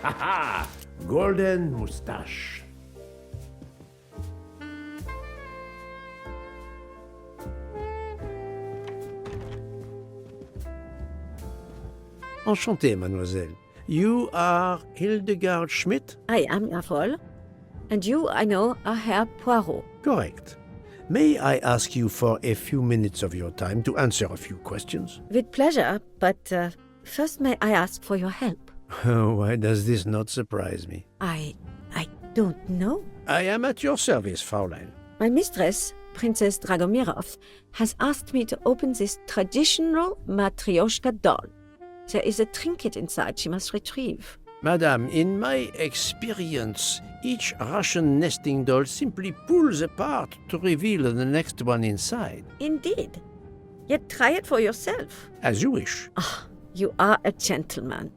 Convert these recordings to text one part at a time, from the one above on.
Ha! Golden moustache. Enchanté, mademoiselle. You are Hildegard Schmidt? I am, jawohl. And you, I know, are Herr Poirot. Correct. May I ask you for a few minutes of your time to answer a few questions? With pleasure, but first may I ask for your help? Why does this not surprise me? I don't know. I am at your service, Fraulein. My mistress, Princess Dragomirov, has asked me to open this traditional Matryoshka doll. There is a trinket inside she must retrieve. Madame, in my experience, each Russian nesting doll simply pulls apart to reveal the next one inside. Indeed. Yet try it for yourself. As you wish. Ah, you are a gentleman.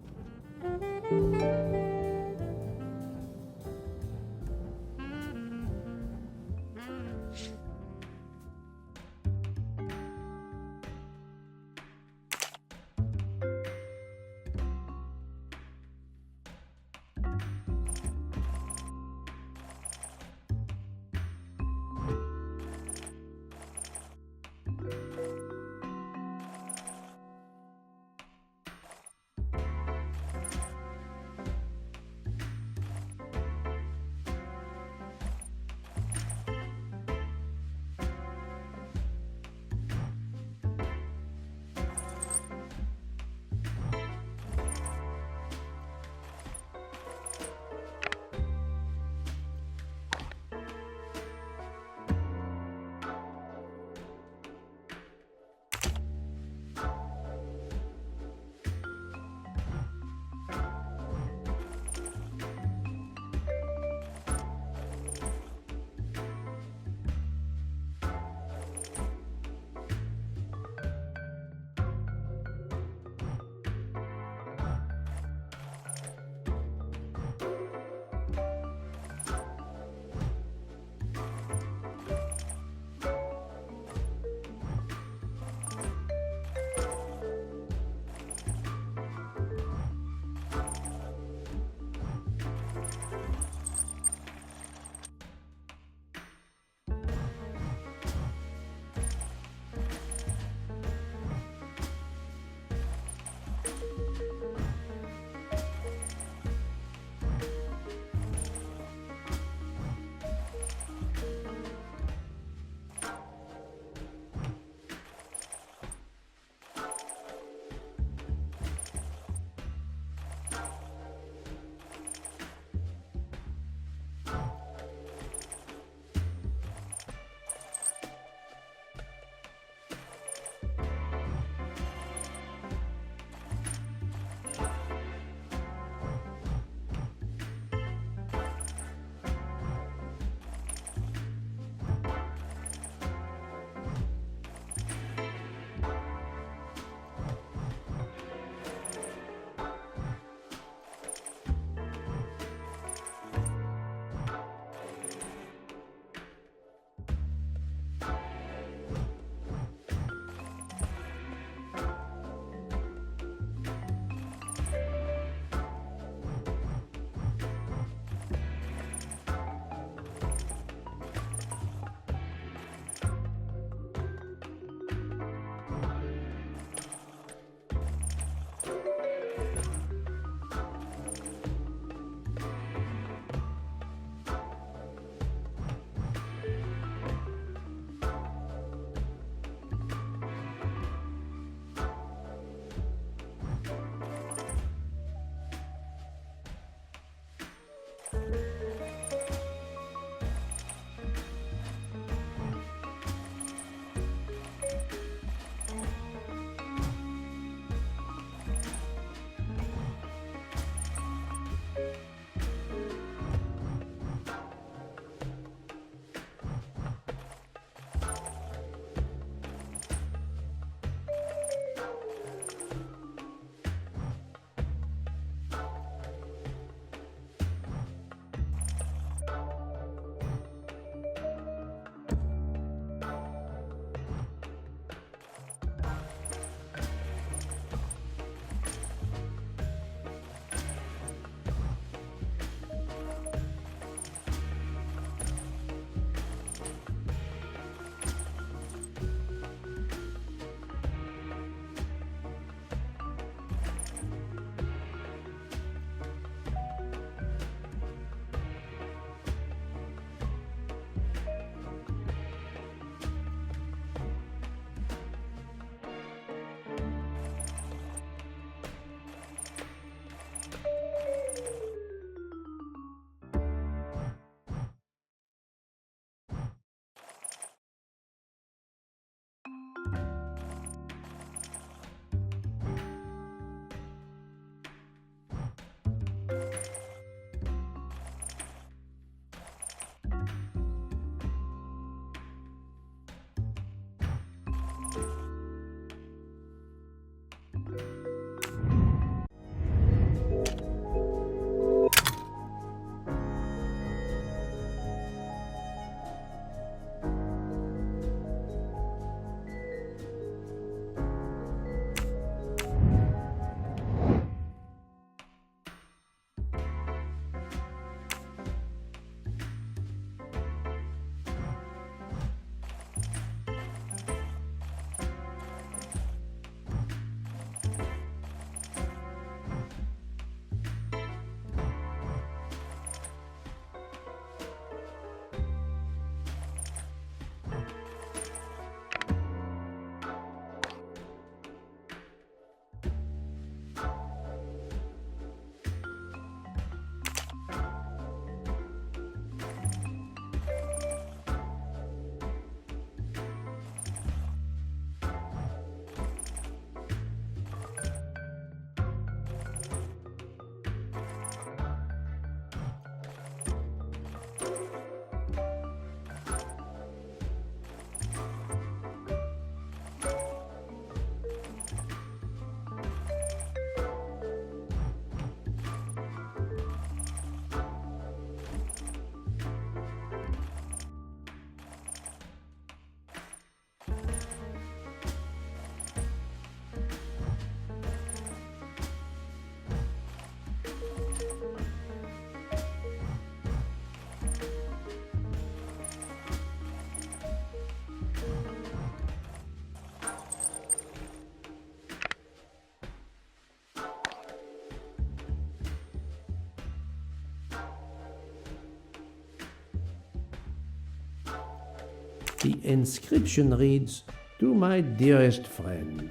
The inscription reads, "To my dearest friend."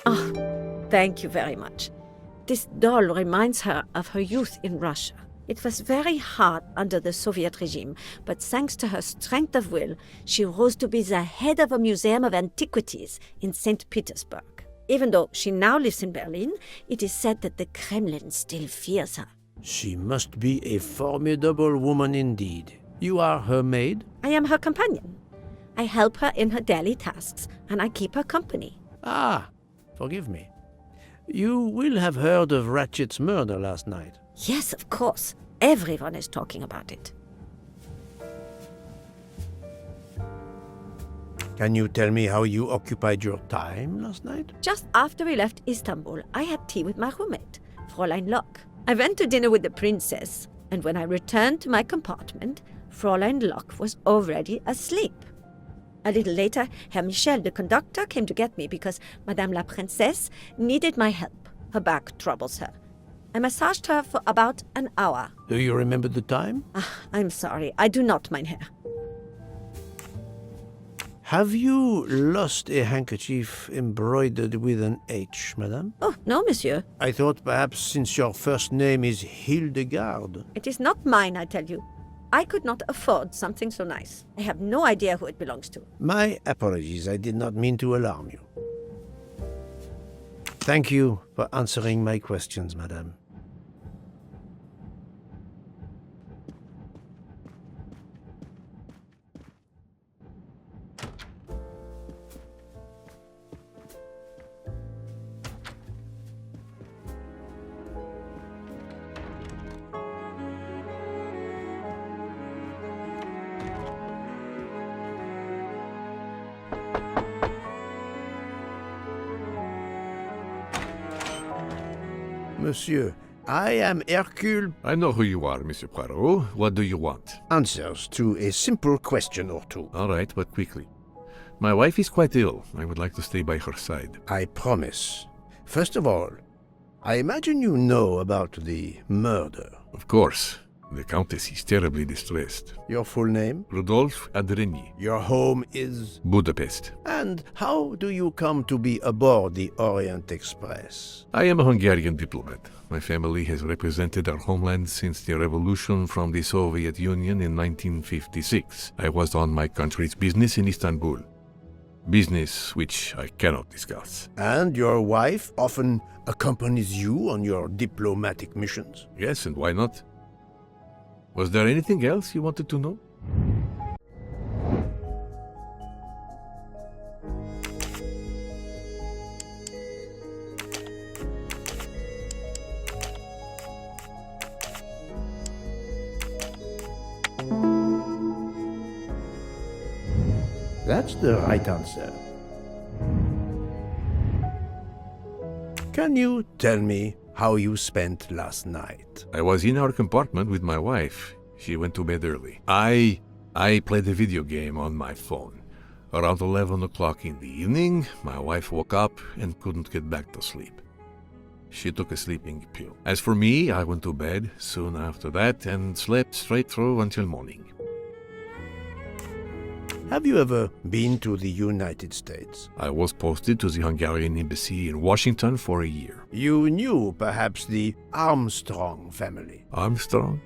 Oh, thank you very much. This doll reminds her of her youth in Russia. It was very hard under the Soviet regime, but thanks to her strength of will, she rose to be the head of a museum of antiquities in St. Petersburg. Even though she now lives in Berlin, it is said that the Kremlin still fears her. She must be a formidable woman indeed. You are her maid? I am her companion. I help her in her daily tasks, and I keep her company. Ah, forgive me. You will have heard of Ratchet's murder last night. Yes, of course. Everyone is talking about it. Can you tell me how you occupied your time last night? Just after we left Istanbul, I had tea with my roommate, Fräulein Locke. I went to dinner with the princess, and when I returned to my compartment, Fräulein Locke was already asleep. A little later, Herr Michel, the conductor, came to get me because Madame la Princesse needed my help. Her back troubles her. I massaged her for about an hour. Do you remember the time? I'm sorry, I do not, mein Herr. Have you lost a handkerchief embroidered with an H, madame? Oh, no, monsieur. I thought perhaps since your first name is Hildegard. It is not mine, I tell you. I could not afford something so nice. I have no idea who it belongs to. My apologies, I did not mean to alarm you. Thank you for answering my questions, madame. Monsieur, I am Hercule. I know who you are, Monsieur Poirot. What do you want? Answers to a simple question or two. All right, but quickly. My wife is quite ill. I would like to stay by her side. I promise. First of all, I imagine you know about the murder. Of course. The Countess is terribly distressed. Your full name? Rudolf Adreni. Your home is? Budapest. And how do you come to be aboard the Orient Express? I am a Hungarian diplomat. My family has represented our homeland since the revolution from the Soviet Union in 1956. I was on my country's business in Istanbul. Business which I cannot discuss. And your wife often accompanies you on your diplomatic missions? Yes, and why not? Was there anything else you wanted to know? That's the right answer. Can you tell me how you spent last night? I was in our compartment with my wife. She went to bed early. I played a video game on my phone. Around 11 o'clock in the evening, my wife woke up and couldn't get back to sleep. She took a sleeping pill. As for me, I went to bed soon after that and slept straight through until morning. Have you ever been to the United States? I was posted to the Hungarian embassy in Washington for a year. You knew perhaps the Armstrong family. Armstrong?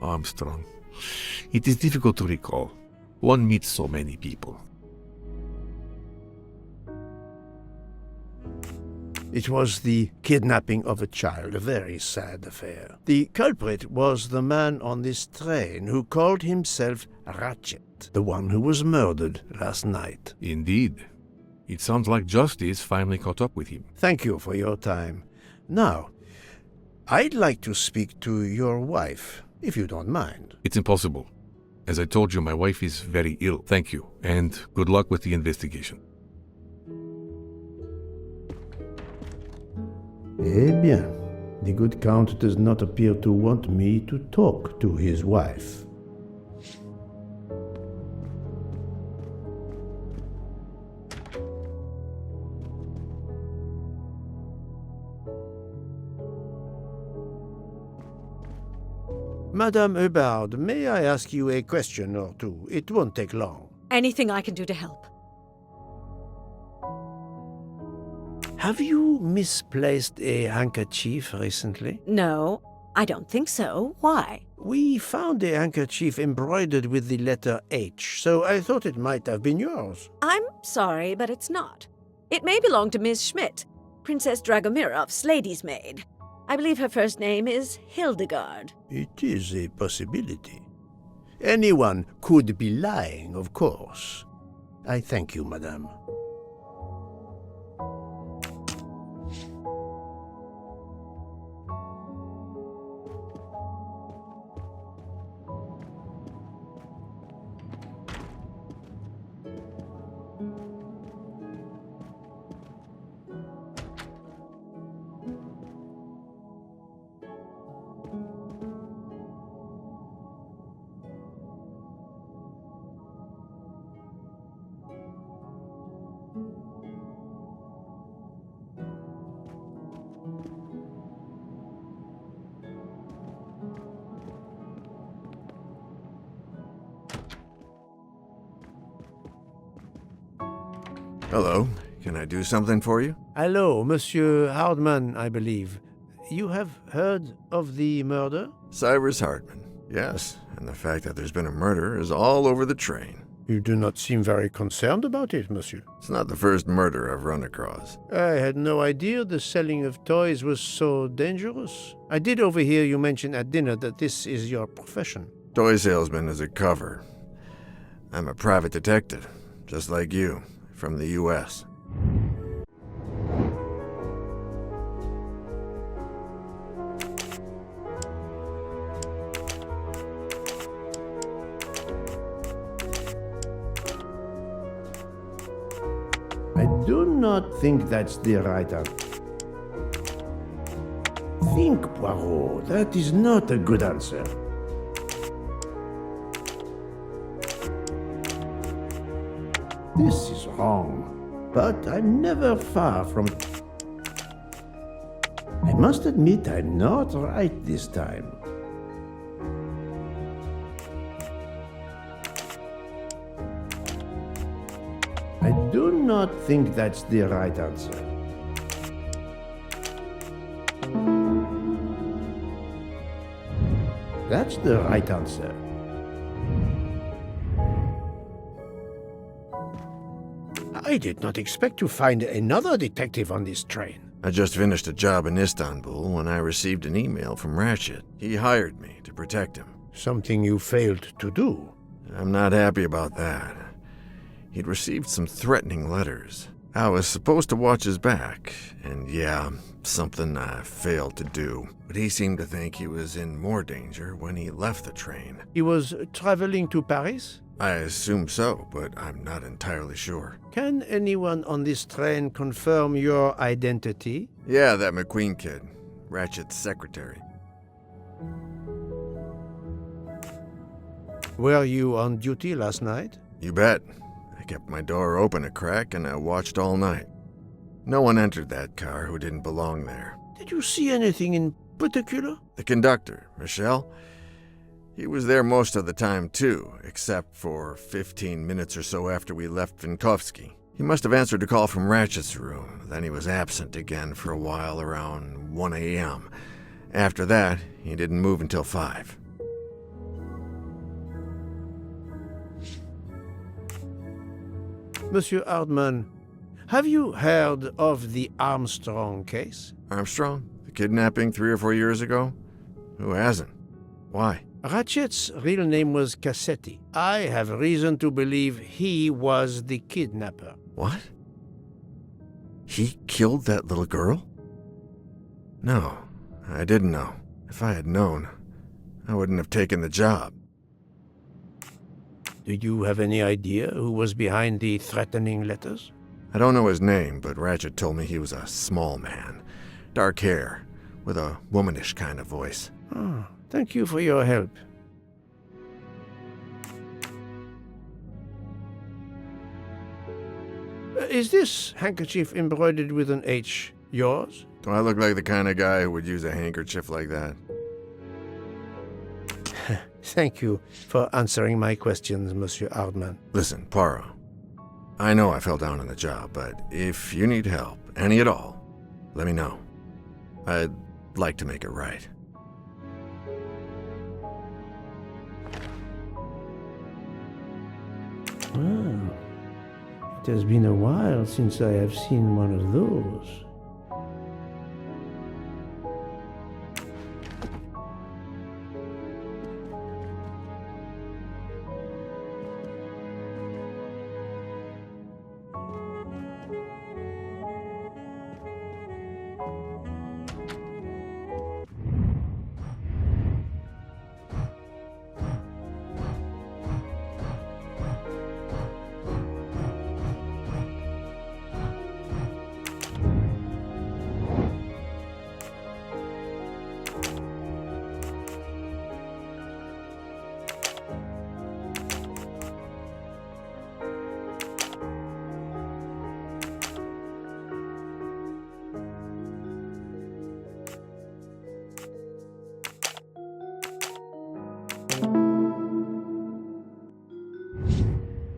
Armstrong. It is difficult to recall. One meets so many people. It was the kidnapping of a child, a very sad affair. The culprit was the man on this train who called himself Ratchet, the one who was murdered last night. Indeed. It sounds like justice finally caught up with him. Thank you for your time. Now, I'd like to speak to your wife, if you don't mind. It's impossible. As I told you, my wife is very ill. Thank you, and good luck with the investigation. Eh bien, the good Count does not appear to want me to talk to his wife. Madame Hubbard, may I ask you a question or two? It won't take long. Anything I can do to help. Have you misplaced a handkerchief recently? No, I don't think so. Why? We found a handkerchief embroidered with the letter H, so I thought it might have been yours. I'm sorry, but it's not. It may belong to Miss Schmidt, Princess Dragomirov's lady's maid. I believe her first name is Hildegard. It is a possibility. Anyone could be lying, of course. I thank you, madame. Hello. Can I do something for you? Hello, Monsieur Hardman, I believe. You have heard of the murder? Cyrus Hartman. Yes, and the fact that there's been a murder is all over the train. You do not seem very concerned about it, monsieur. It's not the first murder I've run across. I had no idea the selling of toys was so dangerous. I did overhear you mention at dinner that this is your profession. Toy salesman is a cover. I'm a private detective, just like you, from the U.S. I do not think that's the right answer. Think, Poirot. That is not a good answer. This is wrong, but I'm never far from... I must admit I'm not right this time. I do not think that's the right answer. That's the right answer. I did not expect to find another detective on this train. I just finished a job in Istanbul when I received an email from Ratchet. He hired me to protect him. Something you failed to do. I'm not happy about that. He'd received some threatening letters. I was supposed to watch his back, and yeah, something I failed to do. But he seemed to think he was in more danger when he left the train. He was traveling to Paris? I assume so, but I'm not entirely sure. Can anyone on this train confirm your identity? Yeah, that McQueen kid. Ratchet's secretary. Were you on duty last night? You bet. I kept my door open a crack and I watched all night. No one entered that car who didn't belong there. Did you see anything in particular? The conductor, Michel, he was there most of the time too, except for 15 minutes or so after we left Vinkovsky. He must have answered a call from Ratchet's room, then he was absent again for a while around 1 a.m. After that, he didn't move until 5. Monsieur Hardman, have you heard of the Armstrong case? Armstrong? The kidnapping 3 or 4 years ago? Who hasn't? Why? Ratchet's real name was Cassetti. I have reason to believe he was the kidnapper. What? He killed that little girl? No, I didn't know. If I had known, I wouldn't have taken the job. Do you have any idea who was behind the threatening letters? I don't know his name, but Ratchet told me he was a small man. Dark hair, with a womanish kind of voice. Oh, thank you for your help. Is this handkerchief embroidered with an H yours? Do I look like the kind of guy who would use a handkerchief like that? Thank you for answering my questions, Monsieur Hardman. Listen, Poirot. I know I fell down on the job, but if you need help, any at all, let me know. I'd like to make it right. Ah, it has been a while since I have seen one of those.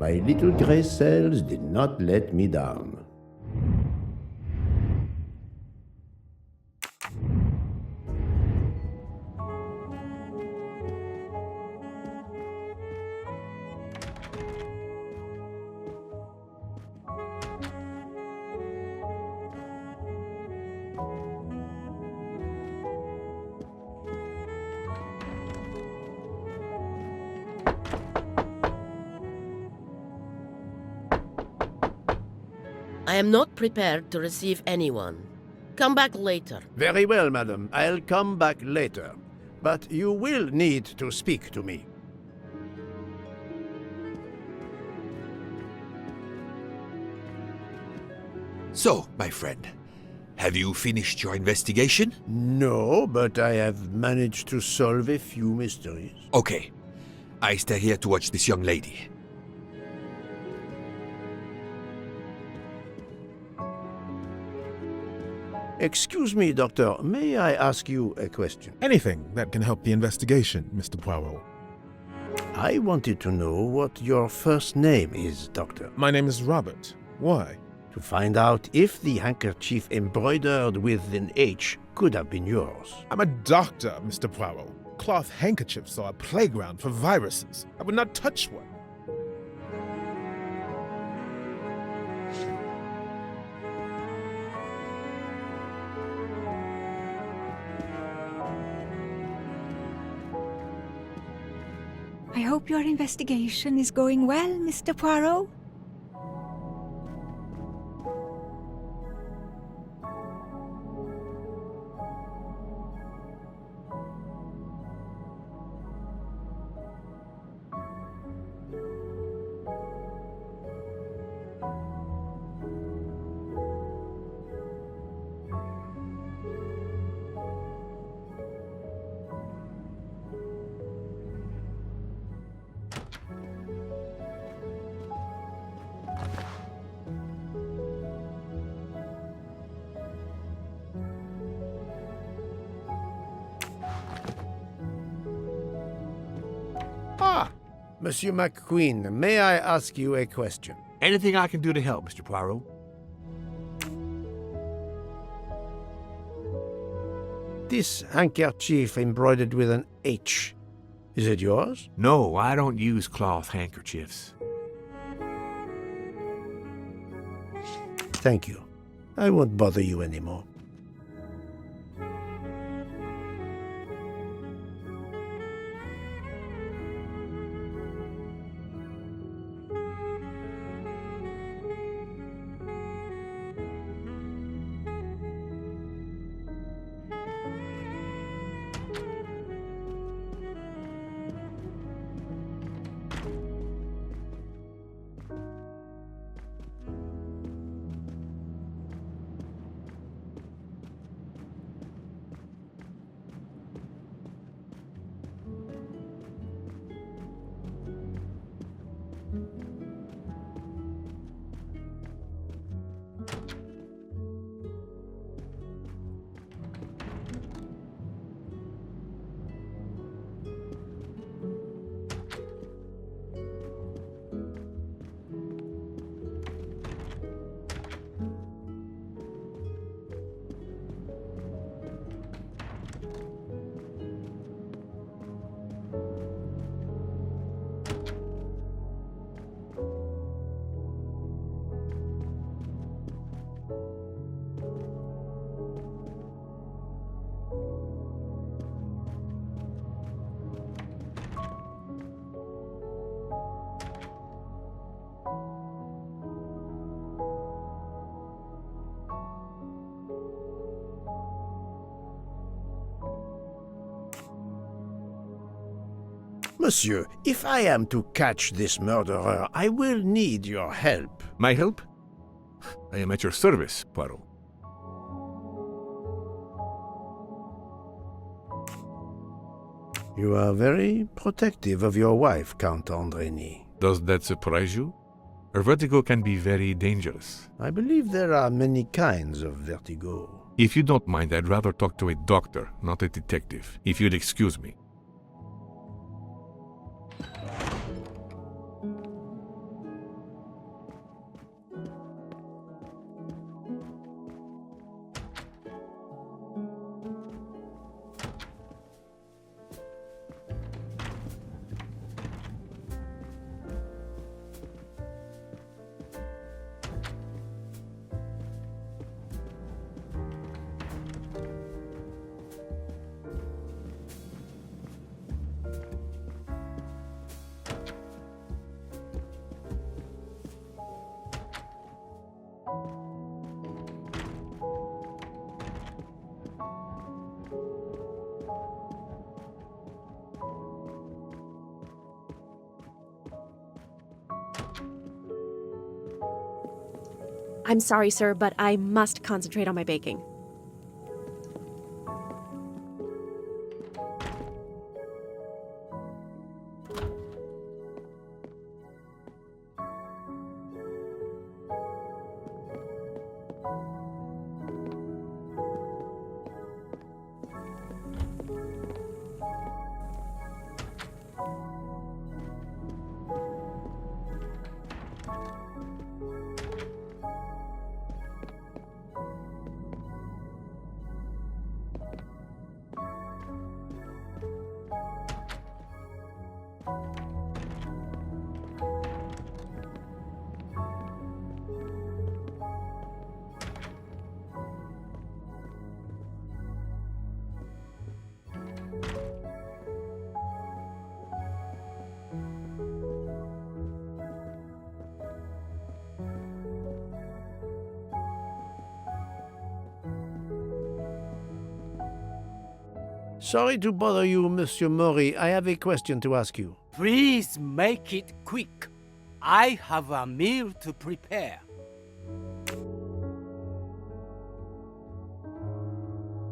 My little gray cells did not let me down. I am not prepared to receive anyone. Come back later. Very well, madam. I'll come back later. But you will need to speak to me. So, my friend, have you finished your investigation? No, but I have managed to solve a few mysteries. Okay. I stay here to watch this young lady. Excuse me, Doctor. May I ask you a question? Anything that can help the investigation, Mr. Poirot. I wanted to know what your first name is, Doctor. My name is Robert. Why? To find out if the handkerchief embroidered with an H could have been yours. I'm a doctor, Mr. Poirot. Cloth handkerchiefs are a playground for viruses. I would not touch one. hope your investigation is going well, Mr. Poirot. Ah, Monsieur McQueen, may I ask you a question? Anything I can do to help, Mr. Poirot? This handkerchief embroidered with an H. Is it yours? No, I don't use cloth handkerchiefs. Thank you. I won't bother you anymore. Monsieur, if I am to catch this murderer, I will need your help. My help? I am at your service, Poirot. You are very protective of your wife, Count Andrény. Does that surprise you? Her vertigo can be very dangerous. I believe there are many kinds of vertigo. If you don't mind, I'd rather talk to a doctor, not a detective, if you'd excuse me. I'm sorry, sir, but I must concentrate on my baking. Sorry to bother you, Monsieur Mori. I have a question to ask you. Please make it quick. I have a meal to prepare.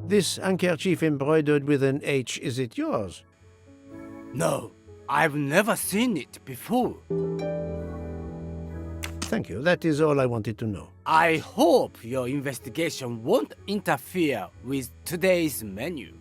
This handkerchief embroidered with an H, is it yours? No, I've never seen it before. Thank you. That is all I wanted to know. I hope your investigation won't interfere with today's menu.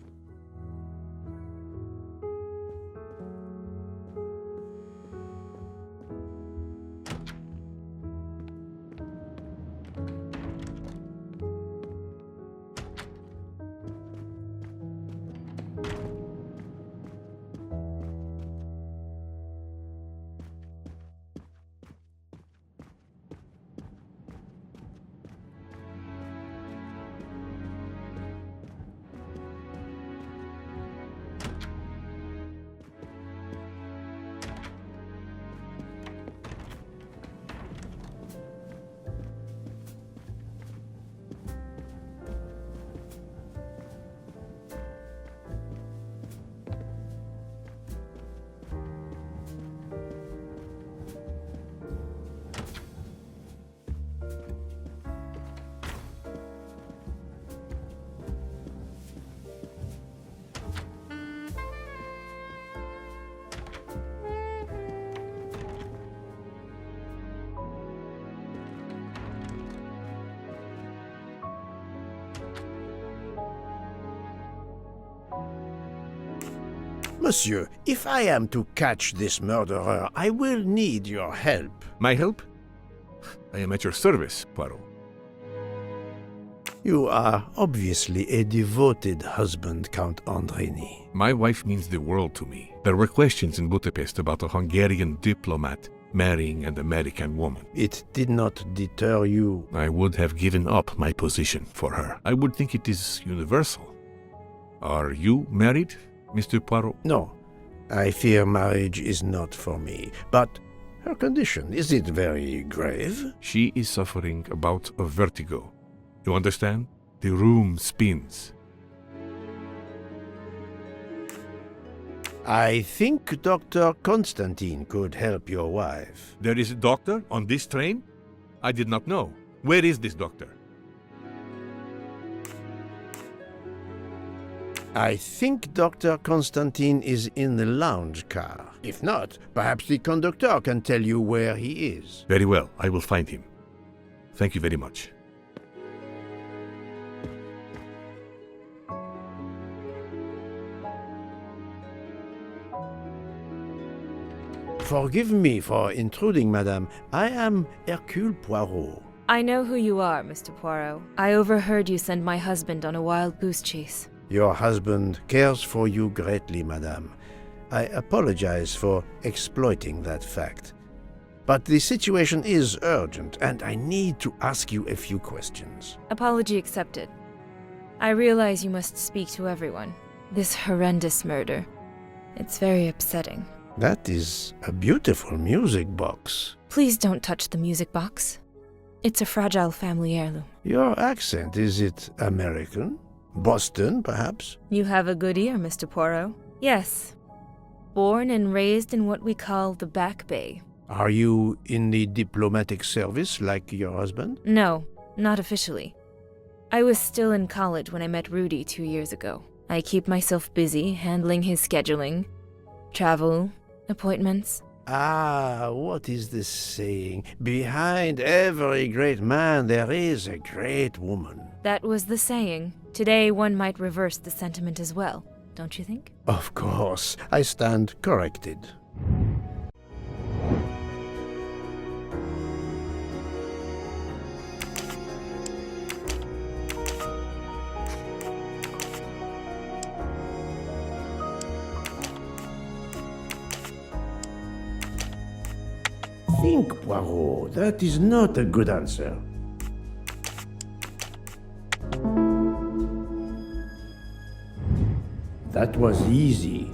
Monsieur, if I am to catch this murderer, I will need your help. My help? I am at your service, Poirot. You are obviously a devoted husband, Count Andrini. My wife means the world to me. There were questions in Budapest about a Hungarian diplomat marrying an American woman. It did not deter you. I would have given up my position for her. I would think it is universal. Are you married, Mr. Poirot? No, I fear marriage is not for me. But her condition, is it very grave? She is suffering a bout of vertigo. You understand? The room spins. I think Dr. Constantine could help your wife. There is a doctor on this train? I did not know. Where is this doctor? I think Dr. Constantine is in the lounge car. If not, perhaps the conductor can tell you where he is. Very well, I will find him. Thank you very much. Forgive me for intruding, madame. I am Hercule Poirot. I know who you are, Mr. Poirot. I overheard you send my husband on a wild goose chase. Your husband cares for you greatly, madame. I apologize for exploiting that fact. But the situation is urgent, and I need to ask you a few questions. Apology accepted. I realize you must speak to everyone. This horrendous murder. It's very upsetting. That is a beautiful music box. Please don't touch the music box. It's a fragile family heirloom. Your accent, is it American? Boston, perhaps? You have a good ear, Mr. Poirot. Yes. Born and raised in what we call the Back Bay. Are you in the diplomatic service like your husband? No, not officially. I was still in college when I met Rudy 2 years ago. I keep myself busy handling his scheduling, travel, appointments. Ah, what is the saying? Behind every great man there is a great woman. That was the saying. Today one might reverse the sentiment as well, don't you think? Of course, I stand corrected. Think, Poirot. That is not a good answer. That was easy.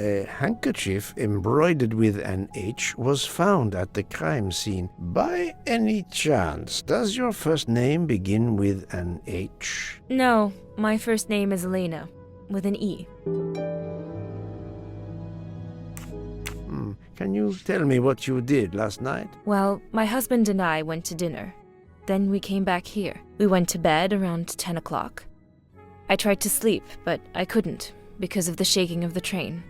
A handkerchief embroidered with an H was found at the crime scene. By any chance, does your first name begin with an H? No, my first name is Elena, with an E. Can you tell me what you did last night? Well, my husband and I went to dinner. Then we came back here. We went to bed around 10 o'clock. I tried to sleep, but I couldn't, because of the shaking of the train.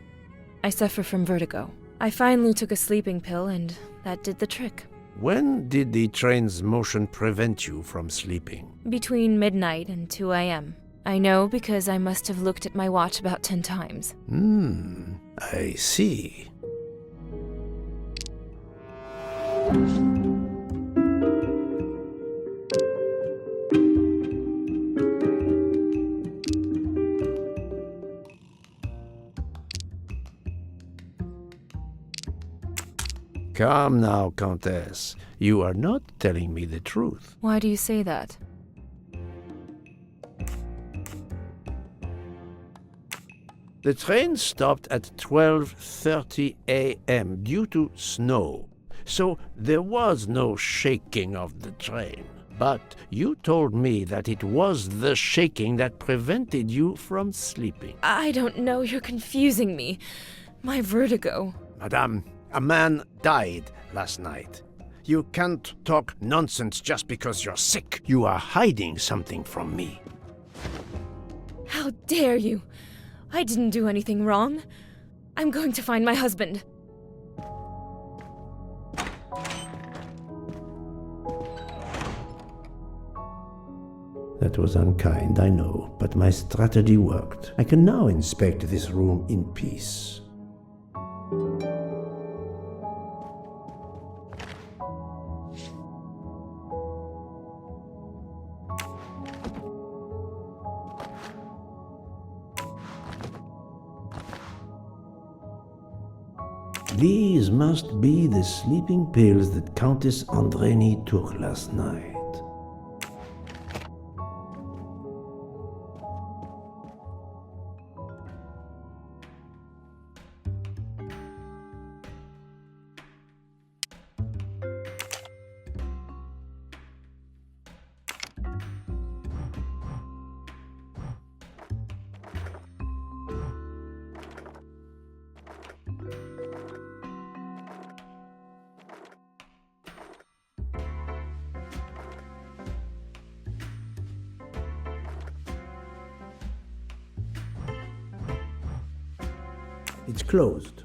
I suffer from vertigo. I finally took a sleeping pill, and that did the trick. When did the train's motion prevent you from sleeping? Between midnight and 2 a.m. I know because I must have looked at my watch about 10 times. I see. Come now, Countess. You are not telling me the truth. Why do you say that? The train stopped at 12:30 a.m. due to snow, so there was no shaking of the train. But you told me that it was the shaking that prevented you from sleeping. I don't know, you're confusing me. My vertigo. Madame, a man died last night. You can't talk nonsense just because you're sick. You are hiding something from me. How dare you? I didn't do anything wrong. I'm going to find my husband. That was unkind, I know, but my strategy worked. I can now inspect this room in peace. These must be the sleeping pills that Countess Andreni took last night. It's closed.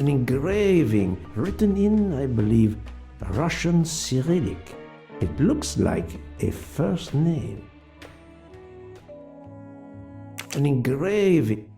An engraving written in, I believe, Russian Cyrillic. It looks like a first name. An engraving.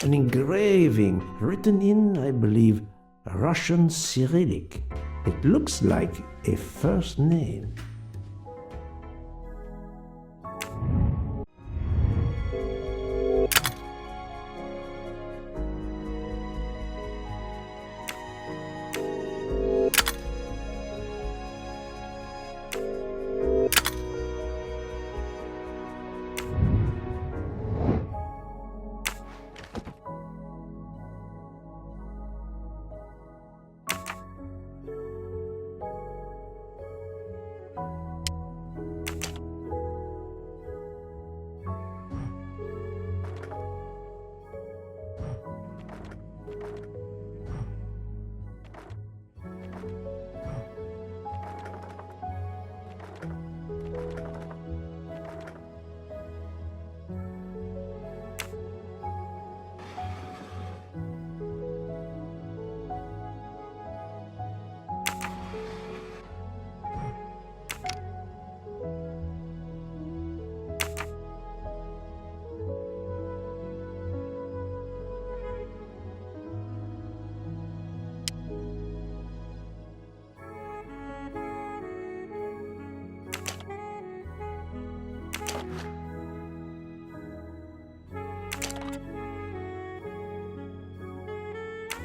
An engraving written in, I believe, Russian Cyrillic. It looks like a first name.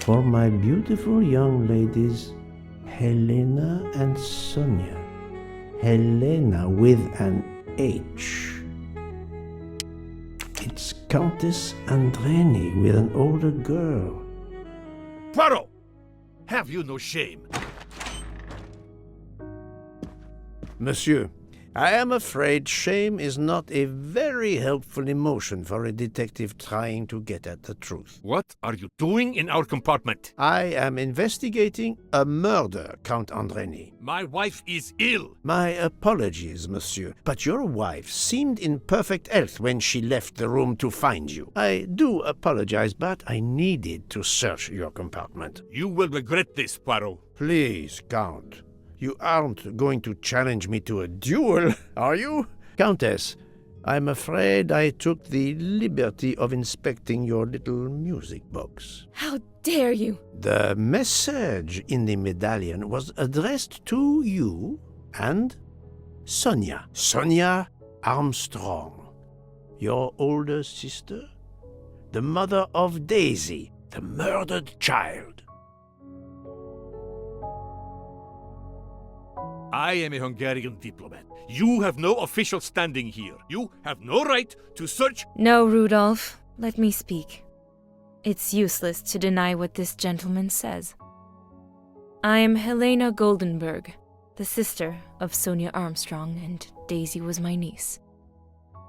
For my beautiful young ladies, Helena and Sonia. Helena with an H. It's Countess Andreni with an older girl. Poirot! Have you no shame? Monsieur, I am afraid shame is not a very helpful emotion for a detective trying to get at the truth. What are you doing in our compartment? I am investigating a murder, Count Andreni. My wife is ill. My apologies, monsieur, but your wife seemed in perfect health when she left the room to find you. I do apologize, but I needed to search your compartment. You will regret this, Poirot. Please, Count. You aren't going to challenge me to a duel, are you? Countess, I'm afraid I took the liberty of inspecting your little music box. How dare you? The message in the medallion was addressed to you and Sonia. Sonia Armstrong, your older sister, the mother of Daisy, the murdered child. I am a Hungarian diplomat. You have no official standing here. You have no right to search. No, Rudolph. Let me speak. It's useless to deny what this gentleman says. I am Helena Goldenberg, the sister of Sonia Armstrong, and Daisy was my niece.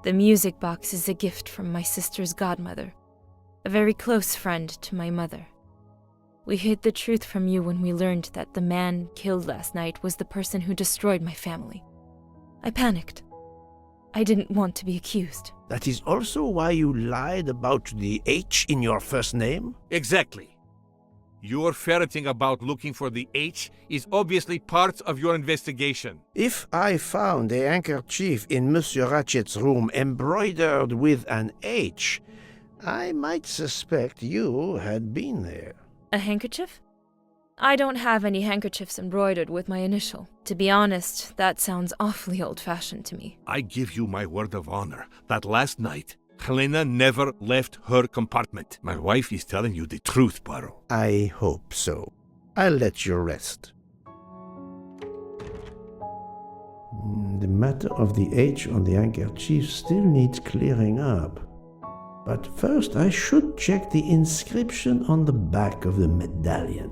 The music box is a gift from my sister's godmother, a very close friend to my mother. We hid the truth from you when we learned that the man killed last night was the person who destroyed my family. I panicked. I didn't want to be accused. That is also why you lied about the H in your first name? Exactly. Your ferreting about looking for the H is obviously part of your investigation. If I found a handkerchief in Monsieur Ratchet's room embroidered with an H, I might suspect you had been there. A handkerchief? I don't have any handkerchiefs embroidered with my initial. To be honest, that sounds awfully old-fashioned to me. I give you my word of honor that last night, Helena never left her compartment. My wife is telling you the truth, Poirot. I hope so. I'll let you rest. The matter of the H on the handkerchief still needs clearing up. But first I should check the inscription on the back of the medallion.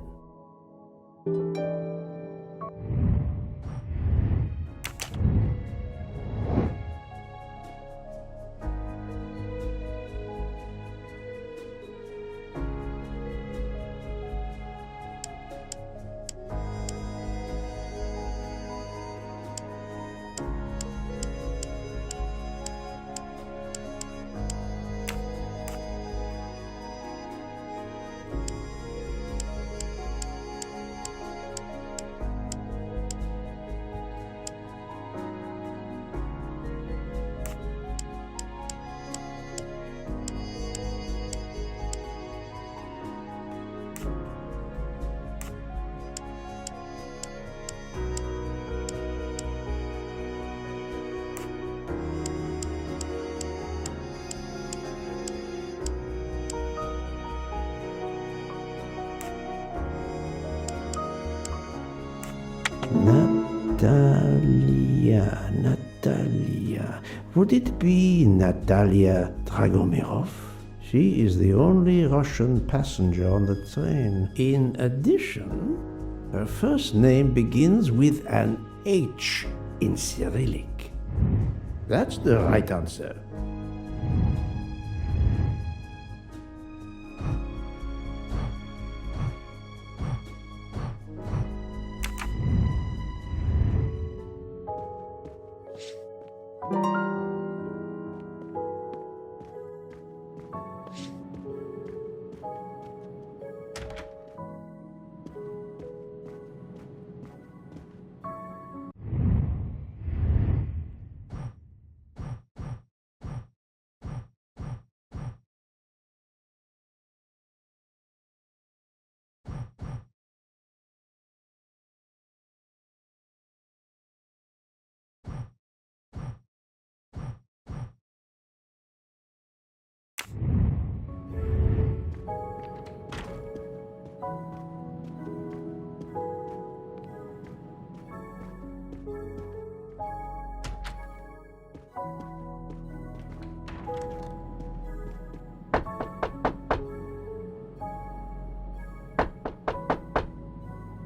Natalia. Would it be Natalia Dragomirov? She is the only Russian passenger on the train. In addition, her first name begins with an H in Cyrillic. That's the right answer.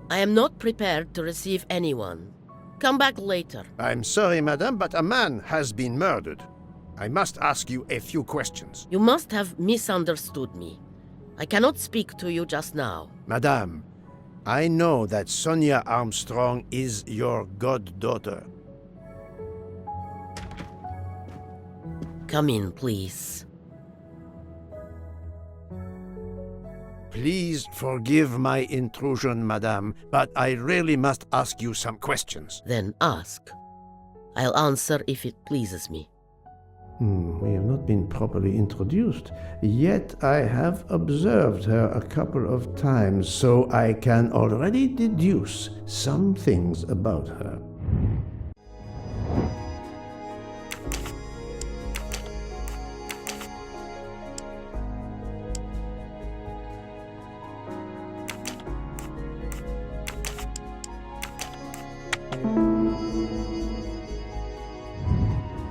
I am not prepared to receive anyone. Come back later. I'm sorry, madame, but a man has been murdered. I must ask you a few questions. You must have misunderstood me. I cannot speak to you just now. Madame, I know that Sonia Armstrong is your goddaughter. Come in, please. Please forgive my intrusion, madame, but I really must ask you some questions. Then ask. I'll answer if it pleases me. We have not been properly introduced, yet I have observed her a couple of times, so I can already deduce some things about her.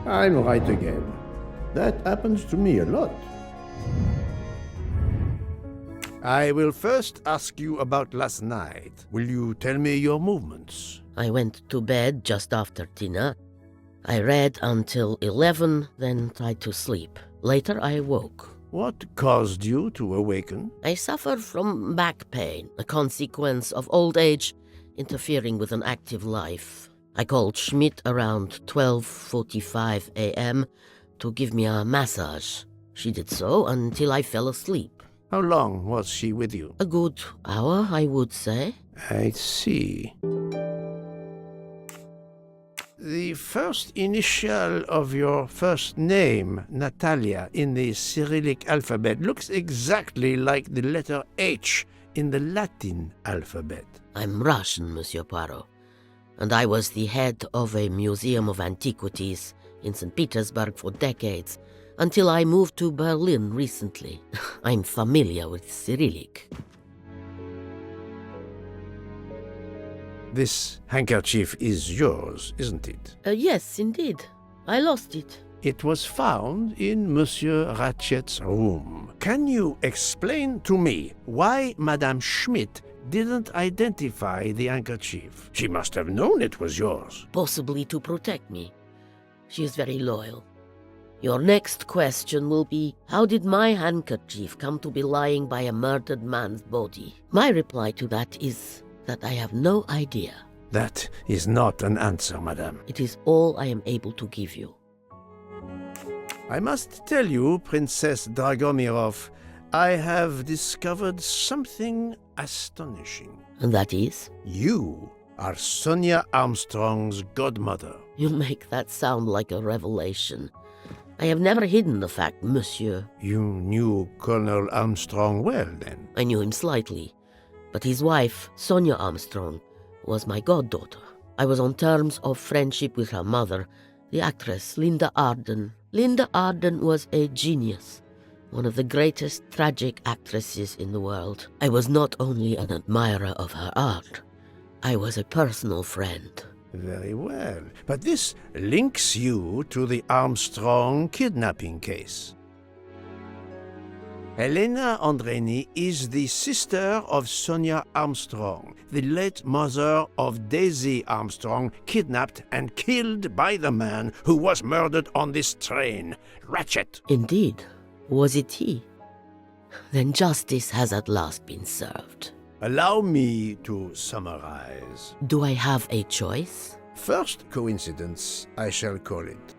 I'm right again. That happens to me a lot. I will first ask you about last night. Will you tell me your movements? I went to bed just after dinner. I read until 11, then tried to sleep. Later I woke. What caused you to awaken? I suffer from back pain, a consequence of old age interfering with an active life. I called Schmidt around 12:45 a.m. to give me a massage. She did so until I fell asleep. How long was she with you? A good hour, I would say. I see. The first initial of your first name, Natalia, in the Cyrillic alphabet looks exactly like the letter H in the Latin alphabet. I'm Russian, Monsieur Poirot, and I was the head of a museum of antiquities in St. Petersburg for decades, until I moved to Berlin recently. I'm familiar with Cyrillic. This handkerchief is yours, isn't it? Yes, indeed. I lost it. It was found in Monsieur Ratchet's room. Can you explain to me why Madame Schmidt didn't identify the handkerchief? She must have known it was yours. Possibly to protect me. She is very loyal. Your next question will be, how did my handkerchief come to be lying by a murdered man's body? My reply to that is that I have no idea. That is not an answer, madame. It is all I am able to give you. I must tell you, Princess Dragomirov, I have discovered something astonishing. And that is? You are Sonia Armstrong's godmother. You make that sound like a revelation. I have never hidden the fact, monsieur. You knew Colonel Armstrong well, then? I knew him slightly, but his wife, Sonia Armstrong, was my goddaughter. I was on terms of friendship with her mother, the actress Linda Arden. Linda Arden was a genius, one of the greatest tragic actresses in the world. I was not only an admirer of her art, I was a personal friend. Very well. But this links you to the Armstrong kidnapping case. Helena Andreni is the sister of Sonia Armstrong, the late mother of Daisy Armstrong, kidnapped and killed by the man who was murdered on this train, Ratchet. Indeed. Was it he? Then justice has at last been served. Allow me to summarize. Do I have a choice? First coincidence, I shall call it.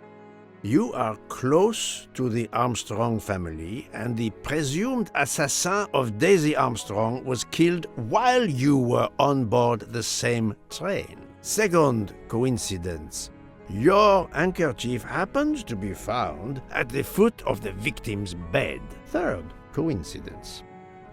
You are close to the Armstrong family, and the presumed assassin of Daisy Armstrong was killed while you were on board the same train. Second coincidence. Your handkerchief happens to be found at the foot of the victim's bed. Third coincidence.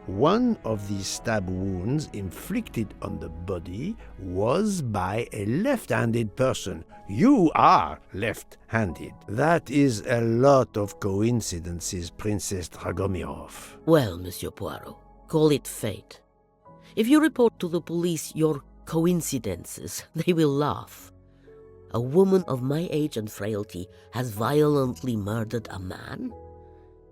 One of the stab wounds inflicted on the body was by a left-handed person. You are left-handed. That is a lot of coincidences, Princess Dragomirov. Well, Monsieur Poirot, call it fate. If you report to the police your coincidences, they will laugh. A woman of my age and frailty has violently murdered a man?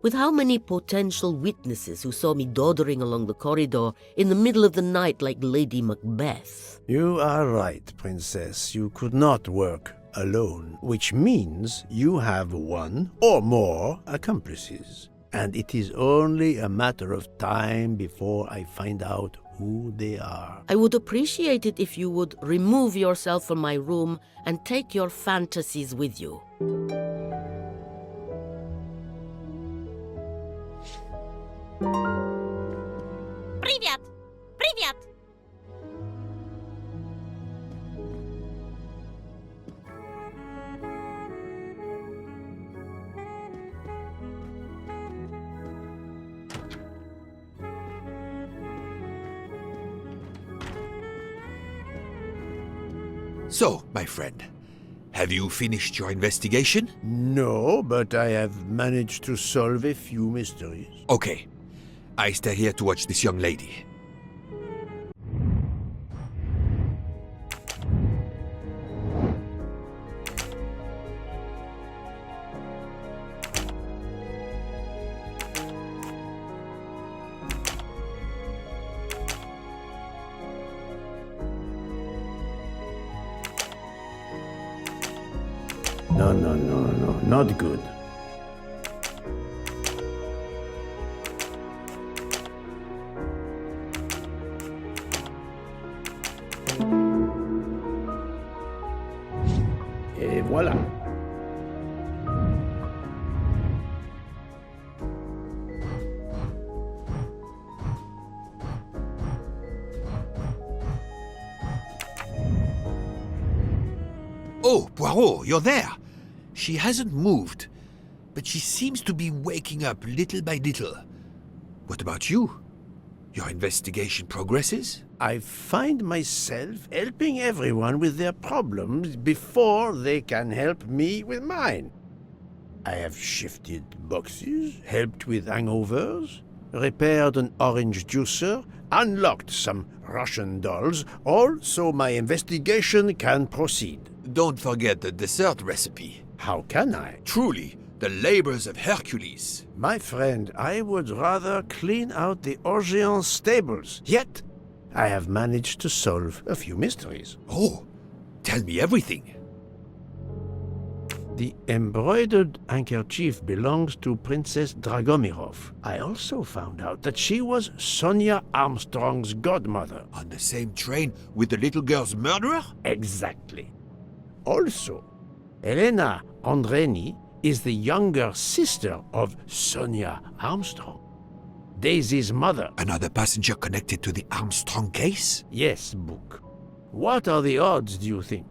With how many potential witnesses who saw me doddering along the corridor in the middle of the night like Lady Macbeth? You are right, Princess. You could not work alone, which means you have one or more accomplices. And it is only a matter of time before I find out who they are. I would appreciate it if you would remove yourself from my room and take your fantasies with you. Привет! Привет! So, my friend, have you finished your investigation? No, but I have managed to solve a few mysteries. Okay. I stay here to watch this young lady. No, not good. Et voilà. Oh, Poirot, you're there. She hasn't moved, but she seems to be waking up little by little. What about you? Your investigation progresses? I find myself helping everyone with their problems before they can help me with mine. I have shifted boxes, helped with hangovers, repaired an orange juicer, unlocked some Russian dolls, all so my investigation can proceed. Don't forget the dessert recipe. How can I? Truly, the labors of Hercules. My friend, I would rather clean out the Orient stables. Yet, I have managed to solve a few mysteries. Oh, tell me everything. The embroidered handkerchief belongs to Princess Dragomirov. I also found out that she was Sonia Armstrong's godmother. On the same train with the little girl's murderer? Exactly. Also, Elena Andreni is the younger sister of Sonia Armstrong, Daisy's mother. Another passenger connected to the Armstrong case? Yes, Book. What are the odds, do you think?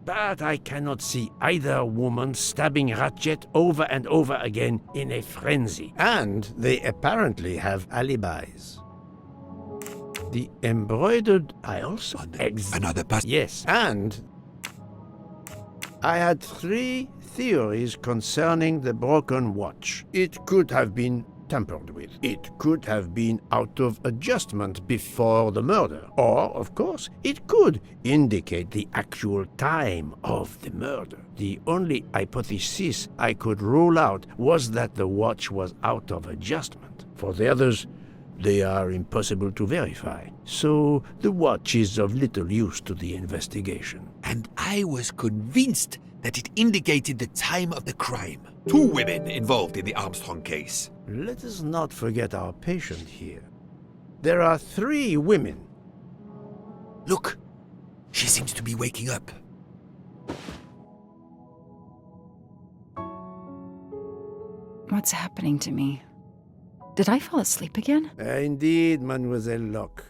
But I cannot see either woman stabbing Ratchet over and over again in a frenzy. And they apparently have alibis. The embroidered... I also... Another Yes, and... I had 3 theories concerning the broken watch. It could have been tampered with. It could have been out of adjustment before the murder. Or, of course, it could indicate the actual time of the murder. The only hypothesis I could rule out was that the watch was out of adjustment. For the others, they are impossible to verify. So the watch is of little use to the investigation. And I was convinced that it indicated the time of the crime. 2 women involved in the Armstrong case. Let us not forget our patient here. There are 3 women. Look, she seems to be waking up. What's happening to me? Did I fall asleep again? Indeed, Mademoiselle Locke.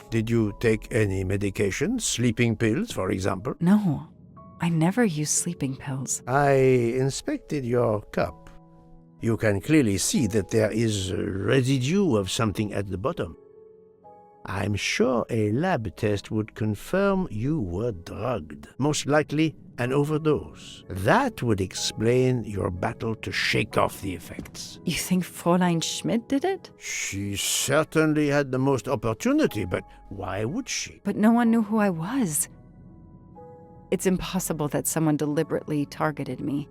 Did you take any medication? Sleeping pills, for example? No, I never use sleeping pills. I inspected your cup. You can clearly see that there is a residue of something at the bottom. I'm sure a lab test would confirm you were drugged. Most likely an overdose. That would explain your battle to shake off the effects. You think Fräulein Schmidt did it? She certainly had the most opportunity, but why would she? But no one knew who I was. It's impossible that someone deliberately targeted me.